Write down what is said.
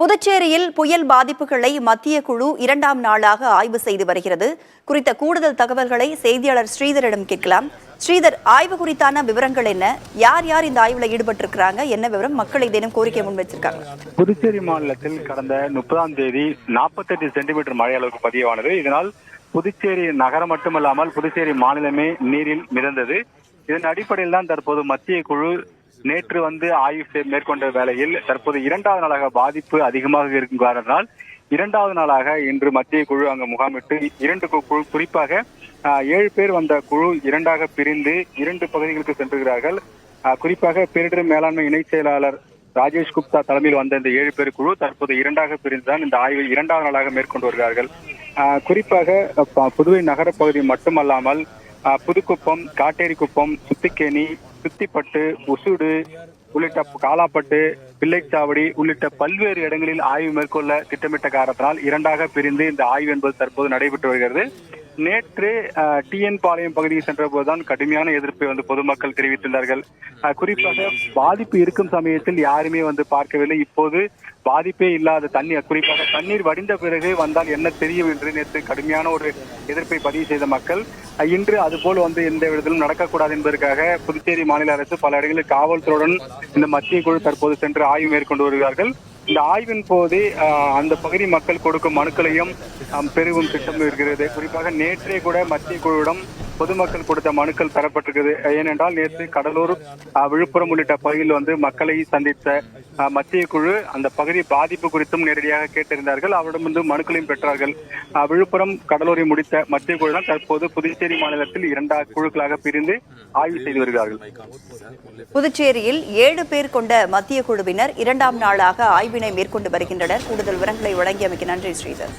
புதுச்சேரியில் புயல் பாதிப்புகளை மத்திய குழு இரண்டாம் நாளாக ஆய்வு செய்து வருகிறது. குறித்த கூடுதல் தகவல்களை செய்தியாளர் ஸ்ரீதரிடம் கேட்கலாம். ஸ்ரீதர், ஆய்வு குறித்தான விவரங்கள் என்ன? யார் யார் இந்த ஆய்வுல ஈடுபட்டிருக்கிறாங்க? என்ன விவரம்? மக்கள் ஏதேனும் கோரிக்கை முன் வச்சிருக்காங்க? புதுச்சேரி மாநிலத்தில் கடந்த 30ஆம் தேதி 48 சென்டிமீட்டர் மழை அளவுக்கு பதிவானது. இதனால் புதுச்சேரி நகரம் மட்டுமல்லாமல் புதுச்சேரி மாநிலமே நீரில் மிதந்தது. இதன் அடிப்படையில் தான் தற்போது மத்திய குழு நேற்று ஆய்வு மேற்கொண்ட வேளையில் தற்போது இரண்டாவது நாளாக பாதிப்பு அதிகமாக இருக்கும் காரணத்தால் இரண்டாவது நாளாக இன்று மத்திய குழு அங்கு முகாமிட்டு இரண்டு குழு, குறிப்பாக 7 பேர் வந்த குழு இரண்டாக பிரிந்து 2 பகுதிகளுக்கு சென்றுகிறார்கள். குறிப்பாக பேரிடர் மேலாண்மை இணை செயலாளர் ராஜேஷ் குப்தா தலைமையில் வந்த இந்த 7 பேர் குழு தற்போது இரண்டாக பிரிந்துதான் இந்த ஆய்வை இரண்டாவது நாளாக மேற்கொண்டு வருகிறார்கள். குறிப்பாக புதுவை நகர பகுதி மட்டுமல்லாமல் புதுக்குப்பம், காட்டேரிக்குப்பம், சுத்திக்கேணி, சுத்திப்பட்டு, உசுடு உள்ளிட்ட காலாப்பட்டு, பிள்ளைச்சாவடி உள்ளிட்ட பல்வேறு இடங்களில் ஆய்வு மேற்கொள்ள திட்டமிட்ட காரணத்தினால் இரண்டாக பிரிந்து இந்த ஆய்வு என்பது தற்போது நடைபெற்று வருகிறது. நேற்று டிஎன் பாளையம் பகுதிக்கு சென்ற போதுதான் கடுமையான எதிர்ப்பை பொதுமக்கள் தெரிவித்துள்ளார்கள். குறிப்பாக பாதிப்பு இருக்கும் சமயத்தில் யாருமே பார்க்கவில்லை. இப்போது பாதிப்பே இல்லாத தண்ணீர், குறிப்பாக தண்ணீர் வடிந்த பிறகு வந்தால் என்ன தெரியும் என்று நேற்று கடுமையான ஒரு எதிர்ப்பை பதிவு செய்த மக்கள் இன்று அதுபோல் எந்த விதத்திலும் நடக்கக்கூடாது என்பதற்காக புதுச்சேரி மாநில அரசு பல இடங்களில் காவல்துறையுடன் இந்த மத்திய குழு தற்போது சென்று ஆய்வு மேற்கொண்டு வருகிறார்கள். இந்த ஆய்வின் போது அந்த பகுதி மக்கள் கொடுக்கும் மனுக்களையும் பெருகும் திட்டம் இருக்கிறது. குறிப்பாக நேற்றே கூட மத்திய குழுவிடம் பொதுமக்கள் கொடுத்த மனுக்கள் பெறப்பட்டிருக்கிறது. ஏனென்றால் நேற்று கடலூர், விழுப்புரம் உள்ளிட்ட பகுதியில் மக்களை சந்தித்த மத்திய குழு அந்த பகுதி பாதிப்பு குறித்தும் நேரடியாக கேட்டறிந்தார்கள். அவரிடம் மனுக்களையும் பெற்றார்கள். விழுப்புரம், கடலூரை முடித்த மத்திய குழு தான் தற்போது புதுச்சேரி மாநிலத்தில் 2 குழுக்களாக பிரிந்து ஆய்வு செய்து வருகிறார்கள். புதுச்சேரியில் 7 பேர் கொண்ட மத்திய குழுவினர் இரண்டாம் நாளாக ஆய்வினை மேற்கொண்டு வருகின்றனர். கூடுதல் விவரங்களை வழங்கியமைக்கு நன்றி ஸ்ரீதர்.